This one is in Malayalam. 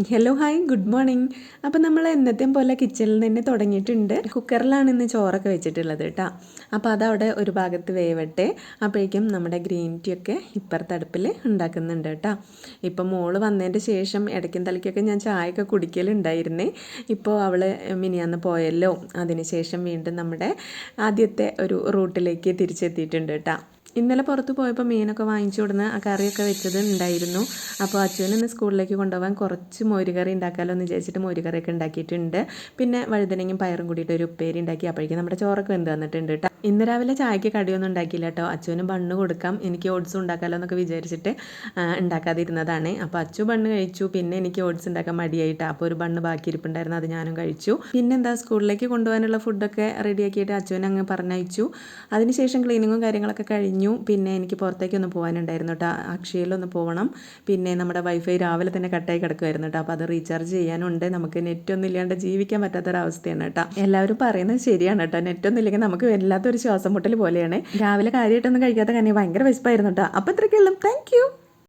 Hello hi good morning. അപ്പോൾ നമ്മൾ എന്നത്തെയും പോലെ കിച്ചണിൽ തന്നെ തുടങ്ങിയിട്ടുണ്ട്. കുക്കറിലാണ് ഇന്ന് ചോറൊക്കെ വെച്ചിട്ടുള്ളത് കേട്ടോ. അപ്പോൾ അതവിടെ ഒരു ഭാഗത്ത് വേവട്ടെ. അപ്പോഴേക്കും നമ്മുടെ ഗ്രീൻ ടീ ഒക്കെ ഇപ്പുറത്തെ അടുപ്പിൽ ഉണ്ടാക്കുന്നുണ്ട് കേട്ടോ. ഇപ്പം മോള് വന്നതിൻ്റെ ശേഷം ഇടയ്ക്കും തലയ്ക്കൊക്കെ ഞാൻ ചായയൊക്കെ കുടിക്കലുണ്ടായിരുന്നേ. ഇപ്പോൾ അവൾ മിനിയാന്ന് പോയല്ലോ, അതിനുശേഷം വീണ്ടും നമ്മുടെ ആദ്യത്തെ ഒരു റൂട്ടിലേക്ക് തിരിച്ചെത്തിയിട്ടുണ്ട് കേട്ടോ. ഇന്നലെ പുറത്ത് പോയപ്പോൾ മീനൊക്കെ വാങ്ങിച്ചു കൊടുന്ന് ആ കറിയൊക്കെ വെച്ചത് ഉണ്ടായിരുന്നു. അപ്പോൾ അച്ഛനെ സ്കൂളിലേക്ക് കൊണ്ടുപോകാൻ കുറച്ച് മോരുകറി ഉണ്ടാക്കാമല്ലോ എന്ന് വിചാരിച്ചിട്ട് മോരുകറിയൊക്കെ ഉണ്ടാക്കിയിട്ടുണ്ട്. പിന്നെ വഴുതനങ്ങയും പയറും കൂടിയിട്ട് ഒരു ഉപ്പേരി ഉണ്ടാക്കി. അപ്പോഴേക്കും നമ്മുടെ ചോറൊക്കെ വെന്ത് വന്നിട്ടുണ്ട് കേട്ടോ. ഇന്ന് രാവിലെ ചായക്ക് കടിയൊന്നും ഉണ്ടാക്കിയില്ല കേട്ടോ. അച്ഛന് ബണ്ണ് കൊടുക്കാം, എനിക്ക് ഓട്സും ഉണ്ടാക്കാമല്ലോ എന്നൊക്കെ വിചാരിച്ചിട്ട് ഉണ്ടാക്കാതിരുന്നതാണ്. അപ്പോൾ അച്ചു ബണ്ണ് കഴിച്ചു. പിന്നെ എനിക്ക് ഓട്സ് ഉണ്ടാക്കാൻ മടിയായിട്ടാണ്. അപ്പോൾ ഒരു ബണ്ണ് ബാക്കി ഇരിപ്പുണ്ടായിരുന്നു, അത് ഞാനും കഴിച്ചു. പിന്നെന്താ, സ്കൂളിലേക്ക് കൊണ്ടുപോകാനുള്ള ഫുഡൊക്കെ റെഡിയാക്കിയിട്ട് അച്ഛനെ അങ്ങ് പറഞ്ഞയച്ചു. അതിനുശേഷം ക്ലീനിങ്ങും കാര്യങ്ങളൊക്കെ കഴിഞ്ഞു. പിന്നെ എനിക്ക് പുറത്തേക്കൊന്ന് പോകാനുണ്ടായിരുന്നു കേട്ടോ, അക്ഷയയിലൊന്ന് പോകണം. പിന്നെ നമ്മുടെ വൈഫൈ രാവിലെ തന്നെ കട്ടായി കിടക്കുമായിരുന്നു കേട്ടോ. അപ്പോൾ അത് റീചാർജ് ചെയ്യാനുണ്ട്. നമുക്ക് നെറ്റൊന്നും ഇല്ലാണ്ട് ജീവിക്കാൻ പറ്റാത്തൊരവസ്ഥയാണ് കേട്ടോ. എല്ലാവരും പറയുന്നത് ശരിയാണ് കേട്ടോ, നെറ്റൊന്നും ഇല്ലെങ്കിൽ നമുക്ക് വല്ലാത്തൊരു ശ്വാസം മുട്ടൽ പോലെയാണ്. രാവിലെ കാര്യമായിട്ടൊന്നും കഴിക്കാത്ത കാരണം ഭയങ്കര വിശപ്പായിരുന്നു കേട്ടോ. അപ്പോൾ ഇത്രയ്ക്കുള്ളൂ. Thank you.